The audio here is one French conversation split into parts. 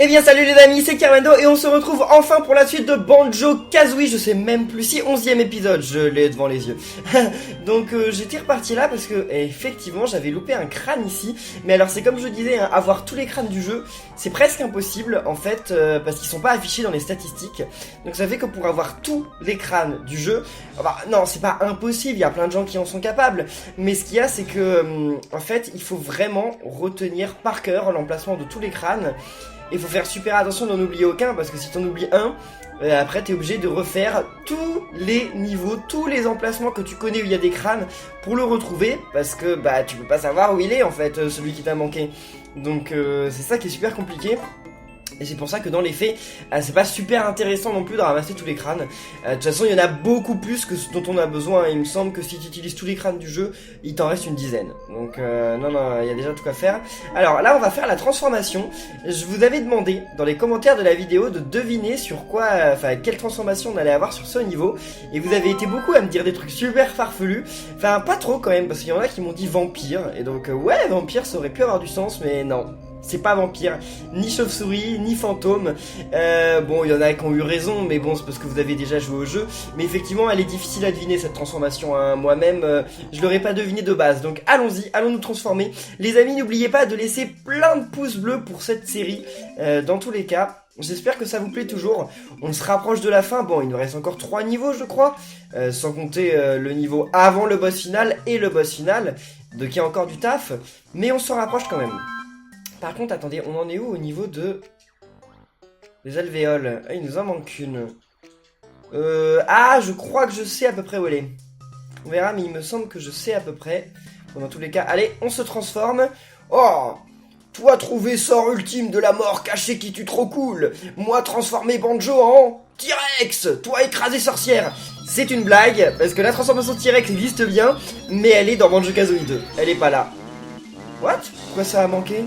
Eh bien salut les amis, c'est Kermendo et on se retrouve enfin pour la suite de Banjo-Kazooie. Je sais même plus si 11e épisode, je l'ai devant les yeux. Donc j'étais reparti là parce que effectivement j'avais loupé un crâne ici. Mais alors c'est comme je disais, hein, avoir tous les crânes du jeu, c'est presque impossible en fait parce qu'ils sont pas affichés dans les statistiques. Donc ça fait que pour avoir tous les crânes du jeu, bah, non c'est pas impossible, il y a plein de gens qui en sont capables. Mais ce qu'il y a c'est que en fait il faut vraiment retenir par cœur l'emplacement de tous les crânes. Il faut faire super attention d'en oublier aucun parce que si t'en oublies un, après t'es obligé de refaire tous les niveaux, tous les emplacements que tu connais où il y a des crânes pour le retrouver parce que bah tu peux pas savoir où il est en fait celui qui t'a manqué. Donc c'est ça qui est super compliqué. Et c'est pour ça que dans les faits, c'est pas super intéressant non plus de ramasser tous les crânes. De toute façon, il y en a beaucoup plus que ce dont on a besoin. Il me semble que si tu utilises tous les crânes du jeu, il t'en reste une dizaine. Donc non, il y a déjà tout à faire. Alors là, on va faire la transformation. Je vous avais demandé dans les commentaires de la vidéo de deviner sur quoi, enfin quelle transformation on allait avoir sur ce niveau. Et vous avez été beaucoup à me dire des trucs super farfelus. Enfin pas trop quand même, parce qu'il y en a qui m'ont dit vampire. Et donc ouais, vampire ça aurait pu avoir du sens, mais non. C'est pas vampire, ni chauve-souris, ni fantôme. Bon, il y en a qui ont eu raison, mais bon, c'est parce que vous avez déjà joué au jeu. Mais effectivement, elle est difficile à deviner cette transformation. Hein. Moi-même, je l'aurais pas deviné de base. Donc allons-y, allons nous transformer. Les amis, n'oubliez pas de laisser plein de pouces bleus pour cette série. Dans tous les cas, j'espère que ça vous plaît toujours. On se rapproche de la fin. Bon, il nous reste encore 3 niveaux, je crois. Sans compter le niveau avant le boss final et le boss final. Donc il y a encore du taf. Mais on s'en rapproche quand même. Par contre, attendez, on en est où au niveau de... des alvéoles? Ah, il nous en manque une. Ah, je crois que je sais à peu près où elle est. On verra, mais il me semble que je sais à peu près. Bon, dans tous les cas, allez, on se transforme. Oh! Toi trouvé sort ultime de la mort, caché qui tue trop cool. Moi transformé Banjo en... T-Rex! Toi écrasé sorcière! C'est une blague, parce que la transformation T-Rex existe bien, mais elle est dans Banjo-Kazooie 2. Elle est pas là. What? Pourquoi ça a manqué?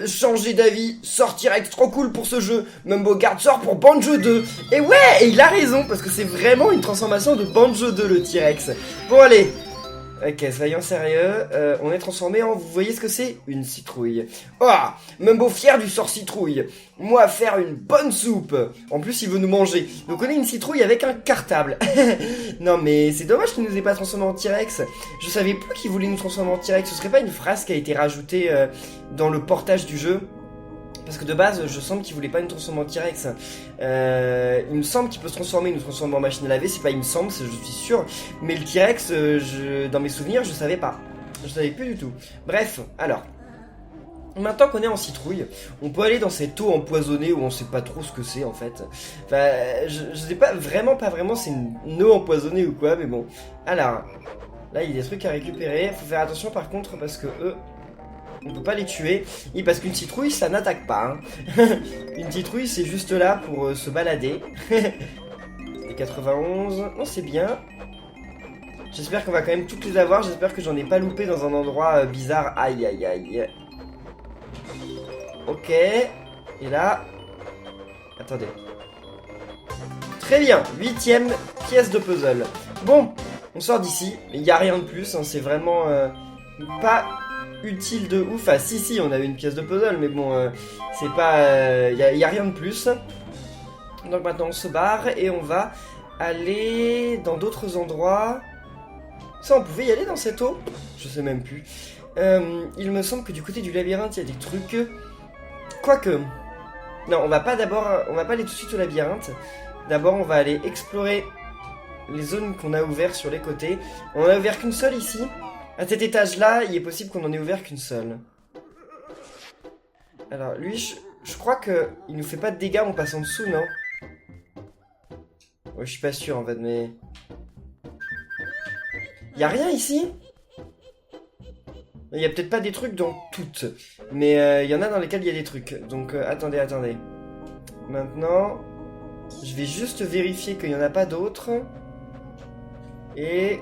Changer d'avis, sort T-Rex trop cool pour ce jeu, Mumbo garde sort pour Banjo 2. Et ouais, et il a raison, parce que c'est vraiment une transformation de Banjo 2 le T-Rex. Bon allez, ok, soyons sérieux, on est transformé en, vous voyez ce que c'est? Une citrouille. Oh, Mumbo fier du sort citrouille. Moi faire une bonne soupe. En plus il veut nous manger. Donc on est une citrouille avec un cartable. Non mais c'est dommage qu'il nous ait pas transformé en T-Rex. Je savais plus qu'il voulait nous transformer en T-Rex. Ce serait pas une phrase qui a été rajoutée dans le portage du jeu? Parce que de base, je sens qu'il voulait pas nous transformer en T-Rex. Il me semble qu'il peut se transformer, nous transformer en machine à laver. C'est pas il me semble, je suis sûr. Mais le T-Rex, dans mes souvenirs, je savais pas. Je savais plus du tout. Bref, alors. Maintenant qu'on est en citrouille, on peut aller dans cette eau empoisonnée où on sait pas trop ce que c'est en fait. Enfin, je sais pas vraiment c'est une eau empoisonnée ou quoi, mais bon. Alors, là il y a des trucs à récupérer. Faut faire attention par contre parce que eux, on peut pas les tuer. Et parce qu'une citrouille ça n'attaque pas. Hein. Une citrouille c'est juste là pour se balader. Et 91, non c'est bien. J'espère qu'on va quand même toutes les avoir. J'espère que j'en ai pas loupé dans un endroit bizarre. Aïe aïe aïe. Ok, et là, attendez. Très bien, 8ème pièce de puzzle. Bon, on sort d'ici, il n'y a rien de plus, hein, c'est vraiment pas utile de ouf. Ah si, on avait une pièce de puzzle, mais bon, c'est pas... y a rien de plus. Donc maintenant on se barre et on va aller dans d'autres endroits. Ça, on pouvait y aller dans cette eau? Je sais même plus. Il me semble que du côté du labyrinthe, il y a des trucs... Quoique... Non, on va pas aller tout de suite au labyrinthe. D'abord, on va aller explorer les zones qu'on a ouvertes sur les côtés. On en a ouvert qu'une seule ici. À cet étage-là, il est possible qu'on en ait ouvert qu'une seule. Alors, lui, je crois que il nous fait pas de dégâts en passant dessous, non? Ouais, je suis pas sûr en fait, mais... Y a rien ici? Il y a peut-être pas des trucs dans toutes, mais il y en a dans lesquels il y a des trucs. Donc attendez. Maintenant, je vais juste vérifier qu'il n'y en a pas d'autres. Et...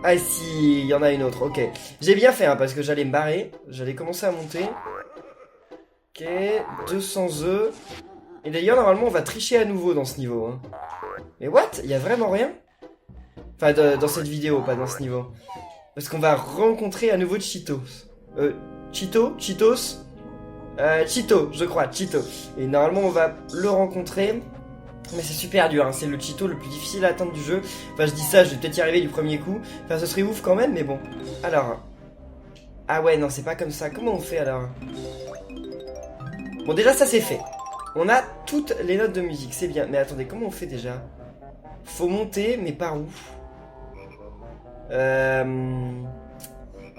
Ah si, il y en a une autre, ok. J'ai bien fait, hein, parce que j'allais me barrer. J'allais commencer à monter. Ok, 200 œufs. Et d'ailleurs, normalement, on va tricher à nouveau dans ce niveau. Hein. Mais what? Il y a vraiment rien? Enfin, dans cette vidéo, pas dans ce niveau. Parce qu'on va rencontrer à nouveau Cheetos. Cheetos? Cheeto, je crois, Cheeto. Et normalement, on va le rencontrer. Mais c'est super dur, hein. C'est le Cheeto le plus difficile à atteindre du jeu. Enfin, je dis ça, je vais peut-être y arriver du premier coup. Enfin, ce serait ouf quand même, mais bon. Alors. Ah ouais, non, c'est pas comme ça. Comment on fait alors? Bon, déjà, ça c'est fait. On a toutes les notes de musique, c'est bien. Mais attendez, comment on fait déjà? Faut monter, mais par où?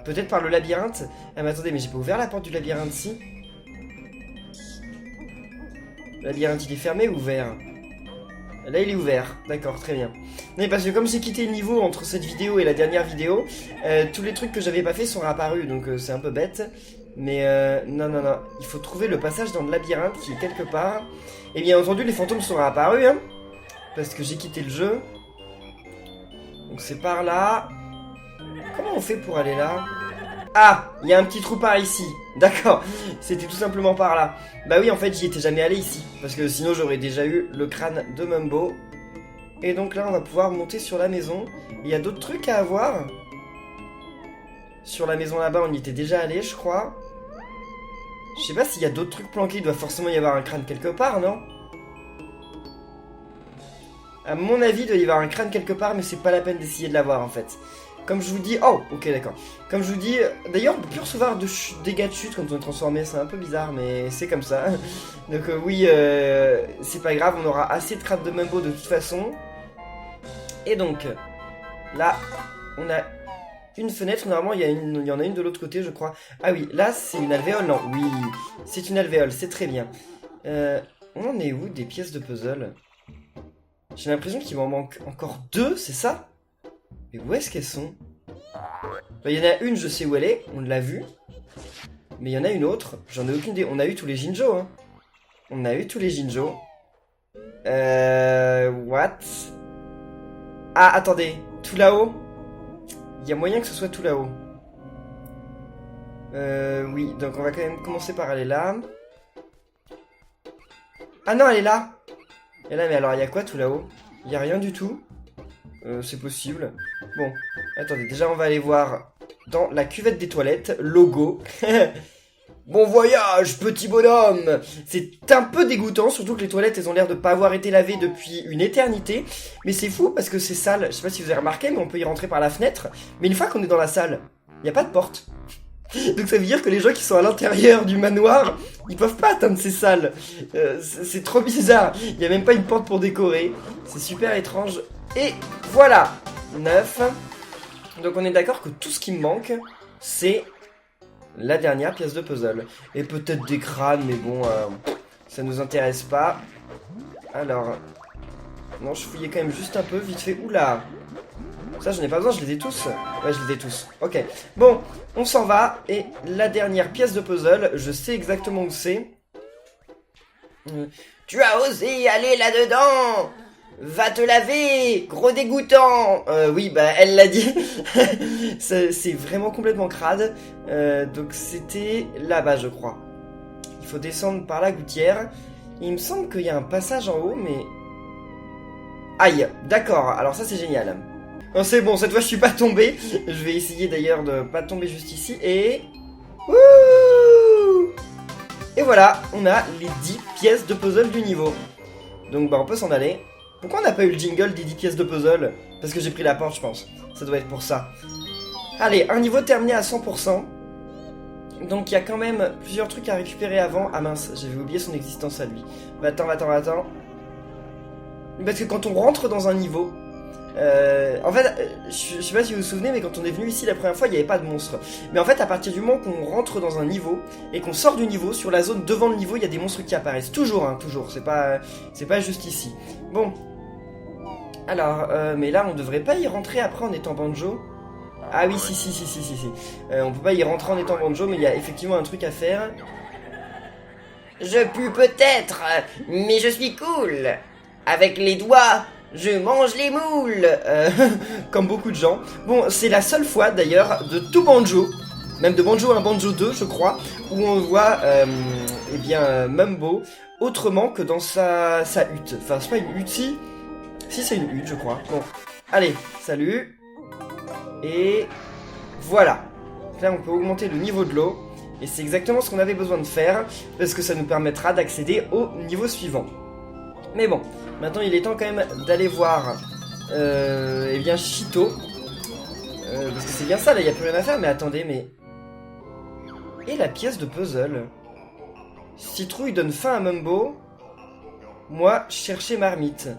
Peut-être par le labyrinthe. Ah mais attendez, mais j'ai pas ouvert la porte du labyrinthe, si? Le labyrinthe, il est fermé ou ouvert? Là, il est ouvert. D'accord, très bien. Non, parce que comme j'ai quitté le niveau entre cette vidéo et la dernière vidéo, tous les trucs que j'avais pas fait sont réapparus, donc c'est un peu bête. Mais non, non, non. Il faut trouver le passage dans le labyrinthe qui est quelque part. Et bien entendu, les fantômes sont réapparus, hein, parce que j'ai quitté le jeu. Donc c'est par là. Comment on fait pour aller là? Ah, il y a un petit trou par ici. D'accord, c'était tout simplement par là. Bah oui, en fait, j'y étais jamais allé ici. Parce que sinon, j'aurais déjà eu le crâne de Mumbo. Et donc là, on va pouvoir monter sur la maison. Il y a d'autres trucs à avoir. Sur la maison là-bas, on y était déjà allé, je crois. Je sais pas s'il y a d'autres trucs planqués. Il doit forcément y avoir un crâne quelque part, non? À mon avis, il doit y avoir un crâne quelque part, mais c'est pas la peine d'essayer de l'avoir, en fait. Comme je vous dis... Oh, ok, d'accord. Comme je vous dis... D'ailleurs, on peut plus recevoir de dégâts de chute quand on est transformé. C'est un peu bizarre, mais c'est comme ça. Donc oui, c'est pas grave. On aura assez de crânes de Mumbo de toute façon. Et donc, là, on a une fenêtre. Normalement, il y en a une de l'autre côté, je crois. Ah oui, là, c'est une alvéole. Non, oui, c'est une alvéole. C'est très bien. On en est où des pièces de puzzle? J'ai l'impression qu'il m'en manque encore 2, c'est ça? Mais où est-ce qu'elles sont? Il y en a une, je sais où elle est, on l'a vue. Mais il y en a une autre, j'en ai aucune idée. On a eu tous les Jinjo, hein. On a eu tous les Jinjo. What? Ah, attendez, tout là-haut? Il y a moyen que ce soit tout là-haut. Oui, donc on va quand même commencer par aller là. Ah non, elle est là! Et là, mais alors, il y a quoi tout là-haut? Il y a rien du tout. C'est possible. Bon, attendez, déjà on va aller voir dans la cuvette des toilettes, logo. Bon voyage, petit bonhomme. C'est un peu dégoûtant, surtout que les toilettes, elles ont l'air de pas avoir été lavées depuis une éternité. Mais c'est fou parce que c'est sale. Je sais pas si vous avez remarqué, mais on peut y rentrer par la fenêtre. Mais une fois qu'on est dans la salle, il n'y a pas de porte. Donc ça veut dire que les gens qui sont à l'intérieur du manoir, ils peuvent pas atteindre ces salles. C'est trop bizarre. Il n'y a même pas une porte pour décorer. C'est super étrange. Et voilà, 9. Donc on est d'accord que tout ce qui me manque, c'est la dernière pièce de puzzle. Et peut-être des crânes, mais bon, ça nous intéresse pas. Alors, non, je fouillais quand même juste un peu, vite fait. Oula, ça j'en ai pas besoin, je les ai tous. Ouais, je les ai tous, ok. Bon, on s'en va, et la dernière pièce de puzzle, je sais exactement où c'est. Tu as osé aller là-dedans! Va te laver, gros dégoûtant. Oui, bah elle l'a dit. C'est vraiment complètement crade. Donc c'était là-bas, je crois. Il faut descendre par la gouttière. Il me semble qu'il y a un passage en haut, mais... Aïe, d'accord, alors ça c'est génial. Non, c'est bon, cette fois je suis pas tombé. Je vais essayer d'ailleurs de pas tomber juste ici. Et... Wouh! Et voilà, on a les 10 pièces de puzzle du niveau. Donc bah on peut s'en aller. Pourquoi on n'a pas eu le jingle des 10 pièces de puzzle? Parce que j'ai pris la porte, je pense. Ça doit être pour ça. Allez, un niveau terminé à 100%. Donc il y a quand même plusieurs trucs à récupérer avant. Ah mince, j'avais oublié son existence à lui. Bah, attends. Parce que quand on rentre dans un niveau... en fait, je sais pas si vous vous souvenez, mais quand on est venu ici la première fois, il n'y avait pas de monstres. Mais en fait, à partir du moment qu'on rentre dans un niveau et qu'on sort du niveau, sur la zone devant le niveau, il y a des monstres qui apparaissent. Toujours, hein, toujours. C'est pas juste ici. Bon. Alors, mais là, on devrait pas y rentrer après en étant Banjo. Ah oui, si. On peut pas y rentrer en étant Banjo, mais il y a effectivement un truc à faire. Je pue peut-être, mais je suis cool. Avec les doigts... Je mange les moules. Comme beaucoup de gens. Bon, c'est la seule fois d'ailleurs de tout Banjo, même de Banjo 1, Banjo 2 je crois, où on voit eh bien Mumbo autrement que dans sa hutte. Enfin c'est pas une hutte, si c'est une hutte je crois. Bon, allez, salut. Et voilà. Là on peut augmenter le niveau de l'eau. Et c'est exactement ce qu'on avait besoin de faire, parce que ça nous permettra d'accéder au niveau suivant. Mais bon, maintenant il est temps quand même d'aller voir, eh bien, Chito. Parce que c'est bien ça, là, il n'y a plus rien à faire, mais attendez, mais... Et la pièce de puzzle? Citrouille donne faim à Mumbo. Moi, chercher Marmite.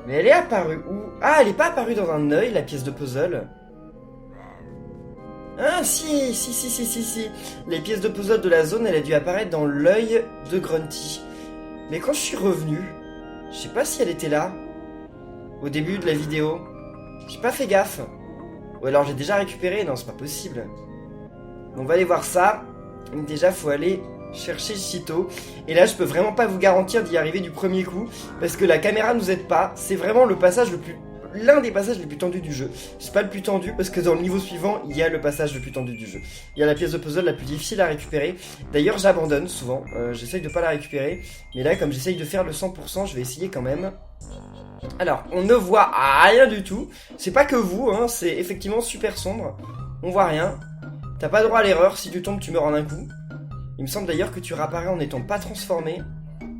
Mais elle est apparue où? Ah, elle est pas apparue dans un œil, la pièce de puzzle. Ah, si. Les pièces de puzzle de la zone, elle a dû apparaître dans l'œil de Grunty. Mais quand je suis revenu, je sais pas si elle était là. Au début de la vidéo. J'ai pas fait gaffe. Ou alors j'ai déjà récupéré. Non, c'est pas possible. On va aller voir ça. Déjà, faut aller chercher Chito. Et là, je peux vraiment pas vous garantir d'y arriver du premier coup. Parce que la caméra nous aide pas. C'est vraiment le passage le plus... l'un des passages les plus tendus du jeu. C'est pas le plus tendu parce que dans le niveau suivant, il y a le passage le plus tendu du jeu. Il y a la pièce de puzzle la plus difficile à récupérer. D'ailleurs, j'abandonne souvent. J'essaye de pas la récupérer. Mais là, comme j'essaye de faire le 100%, je vais essayer quand même. Alors, on ne voit rien du tout. C'est pas que vous, hein. C'est effectivement super sombre. On voit rien. T'as pas droit à l'erreur. Si tu tombes, tu meurs en un coup. Il me semble d'ailleurs que tu réapparais en n'étant pas transformé.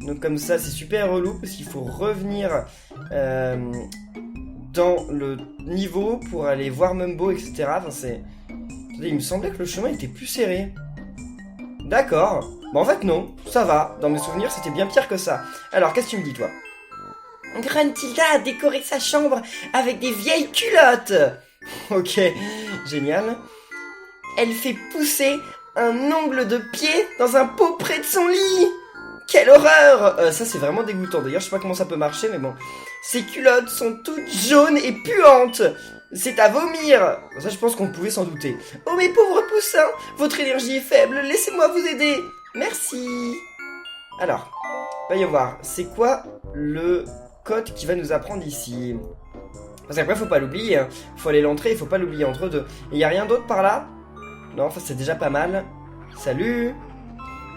Donc comme ça, c'est super relou parce qu'il faut revenir dans le niveau pour aller voir Mumbo, etc. Enfin, c'est... Attendez, il me semblait que le chemin était plus serré. D'accord. Bon, en fait, non. Ça va. Dans mes souvenirs, c'était bien pire que ça. Alors, qu'est-ce que tu me dis, toi? Gruntilda a décoré sa chambre avec des vieilles culottes. Ok, génial. Elle fait pousser un ongle de pied dans un pot près de son lit. Quelle horreur. Ça, c'est vraiment dégoûtant. D'ailleurs, je sais pas comment ça peut marcher, mais bon. Ces culottes sont toutes jaunes et puantes. C'est à vomir. Ça, je pense qu'on pouvait s'en douter. Oh, mes pauvres poussins, votre énergie est faible. Laissez-moi vous aider. Merci. Alors, va y voir. C'est quoi le code qui va nous apprendre ici? Parce qu'après, faut pas l'oublier. Hein. Faut aller l'entrée, il faut pas l'oublier entre deux. Et y a rien d'autre par là? Non, enfin, c'est déjà pas mal. Salut.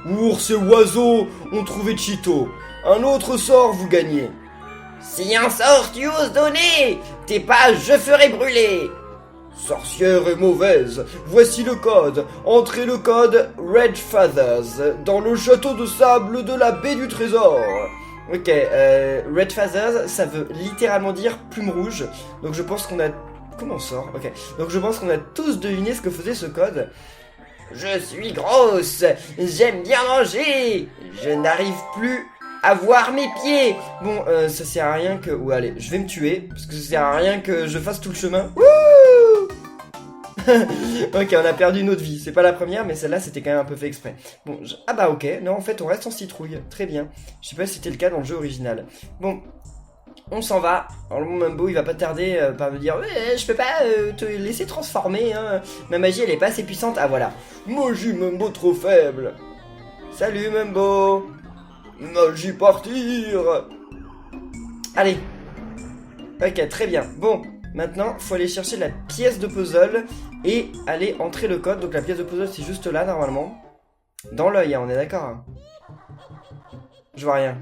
Ours et oiseaux ont trouvé Chito. Un autre sort, vous gagnez. Si un sort tu oses donner, tes pages je ferai brûler. Sorcière et mauvaise, voici le code. Entrez le code Red Feathers dans le château de sable de la baie du trésor. Ok, Red Feathers, ça veut littéralement dire plume rouge. Donc je pense qu'on a... Comment on sort? Ok, donc je pense qu'on a tous deviné ce que faisait ce code. Je suis grosse, j'aime bien manger, je n'arrive plus à voir mes pieds. Bon, ça sert à rien que... Ouais, allez, je vais me tuer, parce que ça sert à rien que je fasse tout le chemin. Wouh. Ok, on a perdu notre vie. C'est pas la première, mais celle-là, c'était quand même un peu fait exprès. Bon, ah bah ok, non, en fait, on reste en citrouille. Très bien. Je sais pas si c'était le cas dans le jeu original. Bon, on s'en va. Alors mon Mumbo, il va pas tarder par me dire ouais, je peux pas te laisser transformer, hein. Ma magie, elle est pas assez puissante. Ah voilà. Magie Mumbo trop faible. Salut Mumbo. Magie partir. Allez. Ok, très bien. Bon, maintenant, faut aller chercher la pièce de puzzle et aller entrer le code. Donc la pièce de puzzle, c'est juste là, normalement. Dans l'œil, hein, on est d'accord, hein. Je vois rien.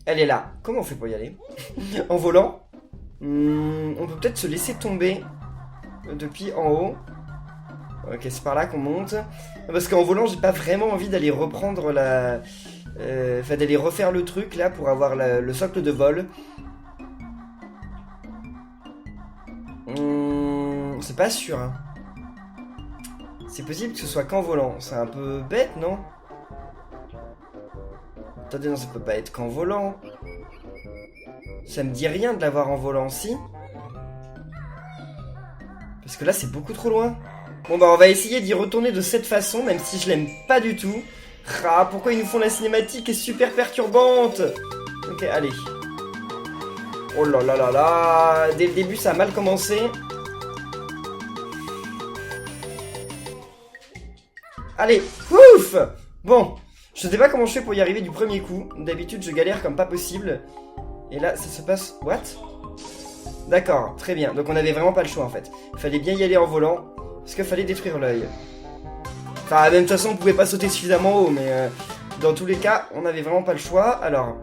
Elle est là. Comment on fait pour y aller? En volant? On peut peut-être se laisser tomber depuis en haut. Ok, c'est par là qu'on monte. Parce qu'en volant, j'ai pas vraiment envie d'aller reprendre la... Enfin, d'aller refaire le truc, là, pour avoir le socle de vol. C'est pas sûr, hein. C'est possible que ce soit qu'en volant. C'est un peu bête, non? Attendez, non, ça peut pas être qu'en volant. Ça me dit rien de l'avoir en volant, si? Parce que là, c'est beaucoup trop loin. Bon, bah, on va essayer d'y retourner de cette façon, même si je l'aime pas du tout. Ah, pourquoi ils nous font la cinématique est super perturbante? Ok, allez. Oh là là là là. Dès le début, ça a mal commencé. Allez, ouf. Bon. Je sais pas comment je fais pour y arriver du premier coup. D'habitude, je galère comme pas possible. Et là, ça se passe... What? D'accord, très bien. Donc on avait vraiment pas le choix, en fait. Il fallait bien y aller en volant. Parce qu'il fallait détruire l'œil. Enfin, de toute façon, on pouvait pas sauter suffisamment haut. Mais dans tous les cas, on avait vraiment pas le choix. Alors,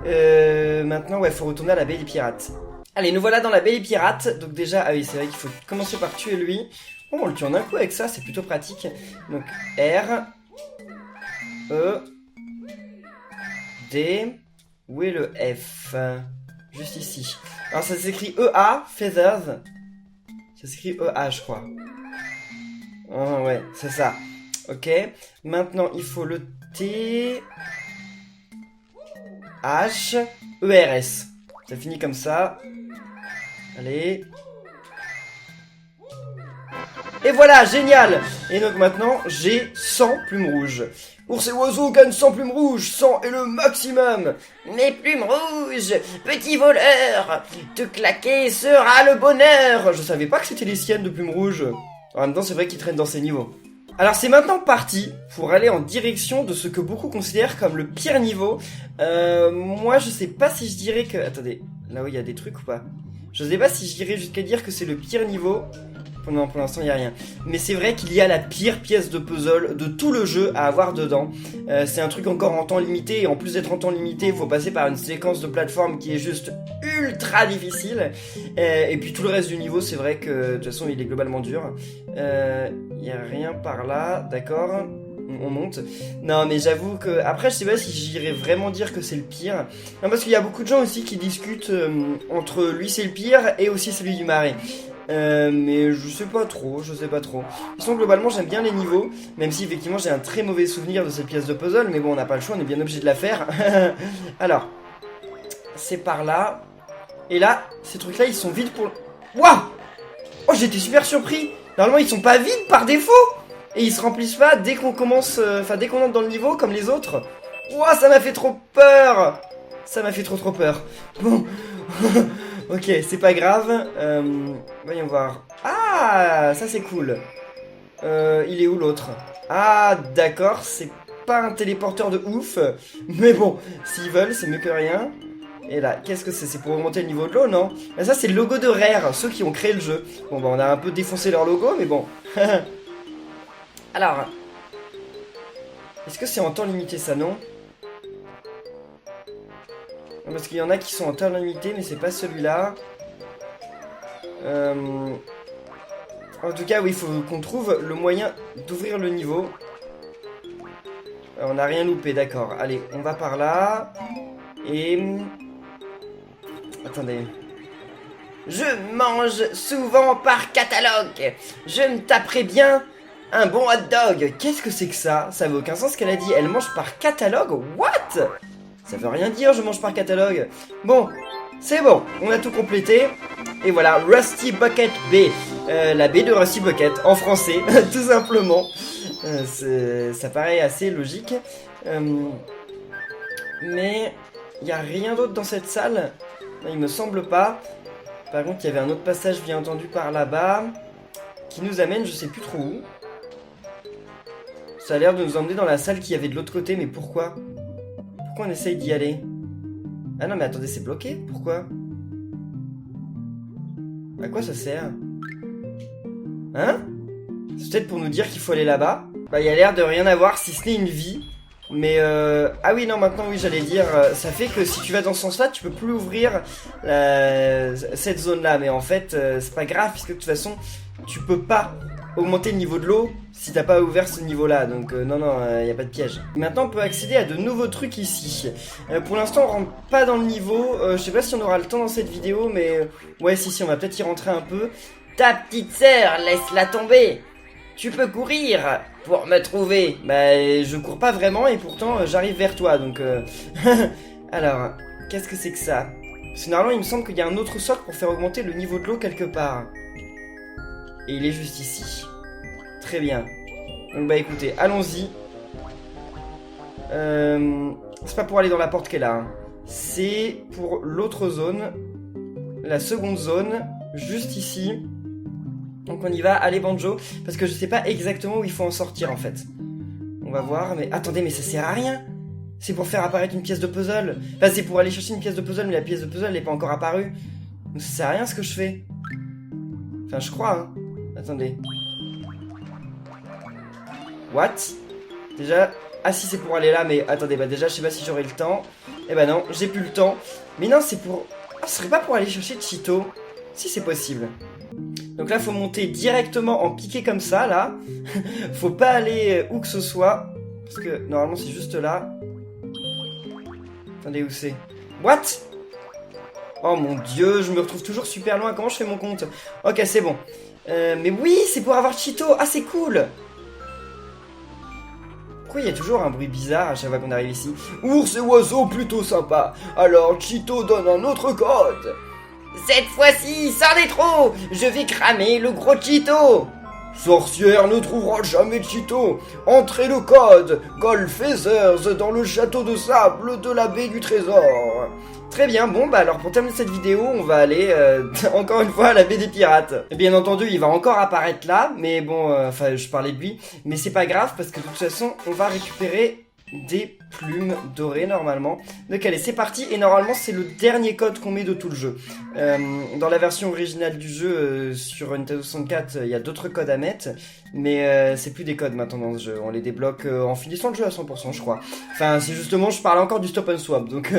maintenant, ouais, faut retourner à la baie des pirates. Allez, nous voilà dans la baie des pirates. Donc déjà, ah oui, c'est vrai qu'il faut commencer par tuer lui. Oh, on le tue en un coup avec ça, c'est plutôt pratique. Donc R, E, D, où est le F? Juste ici. Alors ça s'écrit E-A, Feathers. Ça s'écrit E-A, je crois. Oh, ouais, c'est ça. Ok. Maintenant, il faut le T, H, E-R-S. Ça finit comme ça. Allez. Et voilà, génial! Et donc maintenant, j'ai 100 plumes rouges. Ours et oiseaux gagnent 100 plumes rouges, 100 est le maximum. Mes plumes rouges, petit voleur, te claquer sera le bonheur. Je savais pas que c'était les siennes de plumes rouges. En même temps, c'est vrai qu'ils traînent dans ces niveaux. Alors c'est maintenant parti pour aller en direction de ce que beaucoup considèrent comme le pire niveau. Moi, je sais pas si je dirais que... Attendez, là où il y a des trucs ou pas? Je sais pas si je dirais jusqu'à dire que c'est le pire niveau. Non, pour l'instant, il n'y a rien. Mais c'est vrai qu'il y a la pire pièce de puzzle de tout le jeu à avoir dedans. C'est un truc encore en temps limité. Et en plus d'être en temps limité, il faut passer par une séquence de plateforme qui est juste ultra difficile. Et puis tout le reste du niveau, c'est vrai que de toute façon, il est globalement dur. Il n'y a rien par là, d'accord? On monte. Non, mais j'avoue que... Après, je sais pas si j'irais vraiment dire que c'est le pire. Non, parce qu'il y a beaucoup de gens aussi qui discutent entre lui c'est le pire et aussi celui du marais. Mais je sais pas trop. De toute façon, globalement, j'aime bien les niveaux, même si effectivement j'ai un très mauvais souvenir de cette pièce de puzzle, mais bon, on n'a pas le choix, on est bien obligé de la faire. Alors, c'est par là. Et là, ces trucs-là, ils sont vides pour... Waouh! Oh, j'étais super surpris. Normalement, ils sont pas vides par défaut. Et ils se remplissent pas dès qu'on commence... Enfin, dès qu'on entre dans le niveau, comme les autres. Ouah, ça m'a fait trop peur. Ça m'a fait trop peur. Bon... Ok, c'est pas grave. Voyons voir. Ah, ça c'est cool. Il est où l'autre? Ah, d'accord, c'est pas un téléporteur de ouf. Mais bon, s'ils veulent, c'est mieux que rien. Et là, qu'est-ce que c'est? C'est pour augmenter le niveau de l'eau, non? Mais ça, c'est le logo de Rare, ceux qui ont créé le jeu. Bon, bah, on a un peu défoncé leur logo, mais bon. Alors, est-ce que c'est en temps limité, ça, non? Parce qu'il y en a qui sont en temps limité, mais c'est pas celui-là. En tout cas, oui, il faut qu'on trouve le moyen d'ouvrir le niveau. On n'a rien loupé, d'accord. Allez, on va par là. Et... Attendez. Je mange souvent par catalogue. Je me taperai bien un bon hot dog. Qu'est-ce que c'est que ça? Ça veut aucun sens ce qu'elle a dit. Elle mange par catalogue? What? Ça veut rien dire, je mange par catalogue. Bon, c'est bon, on a tout complété. Et voilà, Rusty Bucket B. La baie de Rusty Bucket, en français, tout simplement. Ça paraît assez logique. Mais il n'y a rien d'autre dans cette salle. Non, il me semble pas. Par contre, il y avait un autre passage, bien entendu, par là-bas. Qui nous amène, je sais plus trop où. Ça a l'air de nous emmener dans la salle qu'il y avait de l'autre côté, mais pourquoi? Pourquoi on essaye d'y aller? Ah non mais attendez, c'est bloqué? Pourquoi? À quoi ça sert? Hein? C'est peut-être pour nous dire qu'il faut aller là-bas? Bah il y a l'air de rien avoir si ce n'est une vie. Mais ah oui non, maintenant oui, j'allais dire, ça fait que si tu vas dans ce sens là, tu peux plus ouvrir cette zone là. Mais en fait c'est pas grave, puisque de toute façon tu peux pas augmenter le niveau de l'eau si t'as pas ouvert ce niveau là, donc non, y a pas de piège. Maintenant on peut accéder à de nouveaux trucs ici. Pour l'instant on rentre pas dans le niveau, je sais pas si on aura le temps dans cette vidéo, mais ouais si on va peut-être y rentrer un peu. Ta petite sœur, laisse-la tomber. Tu peux courir pour me trouver. Bah je cours pas vraiment et pourtant j'arrive vers toi, donc alors, qu'est-ce que c'est que ça? Parce que normalement il me semble qu'il y a un autre socle pour faire augmenter le niveau de l'eau quelque part. Et il est juste ici. Très bien. Donc bah écoutez, allons-y. C'est pas pour aller dans la porte qu'elle a. Hein. C'est pour l'autre zone. La seconde zone. Juste ici. Donc on y va. Allez Banjo. Parce que je sais pas exactement où il faut en sortir en fait. On va voir. Mais attendez, mais ça sert à rien. C'est pour faire apparaître une pièce de puzzle. Enfin c'est pour aller chercher une pièce de puzzle. Mais la pièce de puzzle n'est pas encore apparue. Donc ça sert à rien ce que je fais. Enfin je crois hein. Attendez. What? Déjà... Ah si c'est pour aller là, mais attendez, bah déjà je sais pas si j'aurai le temps. Eh bah non, j'ai plus le temps. Mais non, c'est pour... Ah, ce serait pas pour aller chercher Cheeto? Si c'est possible. Donc là, faut monter directement en piqué comme ça, là. Faut pas aller où que ce soit. Parce que normalement, c'est juste là. Attendez, où c'est? What? Oh mon dieu, je me retrouve toujours super loin. Comment je fais mon compte? Ok, c'est bon. Mais oui, c'est pour avoir Cheeto. Ah, c'est cool. Pourquoi il y a toujours un bruit bizarre à chaque fois qu'on arrive ici? Ours et oiseaux plutôt sympa. Alors Cheeto donne un autre code. Cette fois-ci, ça est trop. Je vais cramer le gros Cheeto. Sorcière ne trouvera jamais Cheeto. Entrez le code Golf Feathers dans le château de sable de la baie du trésor. Très bien, bon bah alors pour terminer cette vidéo, on va aller encore une fois à la baie des pirates. Et bien entendu, il va encore apparaître là, mais bon, enfin je parlais de lui, mais c'est pas grave parce que de toute façon, on va récupérer des plumes dorées normalement. Donc allez, c'est parti, et normalement c'est le dernier code qu'on met de tout le jeu. Dans la version originale du jeu sur Nintendo 64, il y a d'autres codes à mettre, mais c'est plus des codes maintenant dans ce jeu, on les débloque en finissant le jeu à 100% je crois. Enfin c'est justement, je parle encore du stop and swap, donc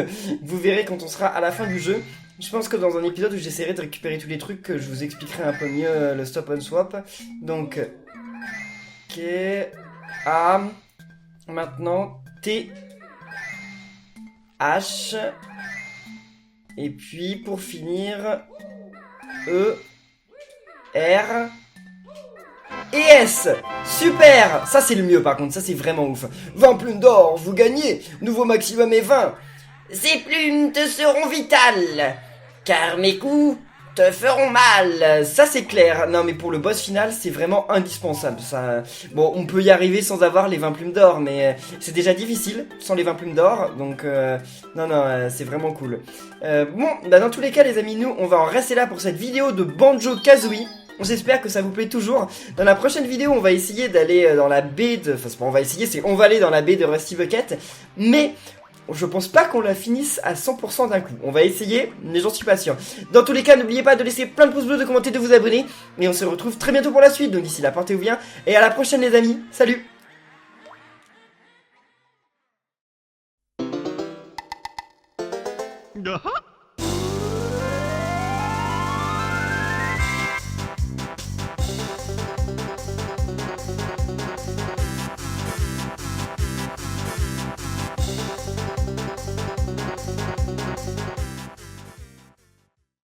vous verrez quand on sera à la fin du jeu. Je pense que dans un épisode où j'essaierai de récupérer tous les trucs, je vous expliquerai un peu mieux le stop and swap. Donc, ok, A... Maintenant, T, H, et puis pour finir, E, R, et S. Super. Ça c'est le mieux par contre, ça c'est vraiment ouf. 20 plumes d'or, vous gagnez. Nouveau maximum est 20. Ces plumes te seront vitales, car mes coups te feront mal. Ça c'est clair. Non mais pour le boss final c'est vraiment indispensable ça. Bon, on peut y arriver sans avoir les 20 plumes d'or, mais c'est déjà difficile sans les 20 plumes d'or. Donc non, c'est vraiment cool. Bon, bah dans tous les cas les amis, nous on va en rester là pour cette vidéo de Banjo-Kazooie. J'espère que ça vous plaît toujours. Dans la prochaine vidéo, on va essayer d'aller dans la baie de... Enfin, c'est pas on va essayer, c'est on va aller dans la baie de Rusty Bucket. Mais je pense pas qu'on la finisse à 100% d'un coup. On va essayer, mais j'en suis pas sûr. Dans tous les cas, n'oubliez pas de laisser plein de pouces bleus, de commenter, de vous abonner. Et on se retrouve très bientôt pour la suite. Donc d'ici là, portez-vous bien. Et à la prochaine les amis. Salut! Uh-huh.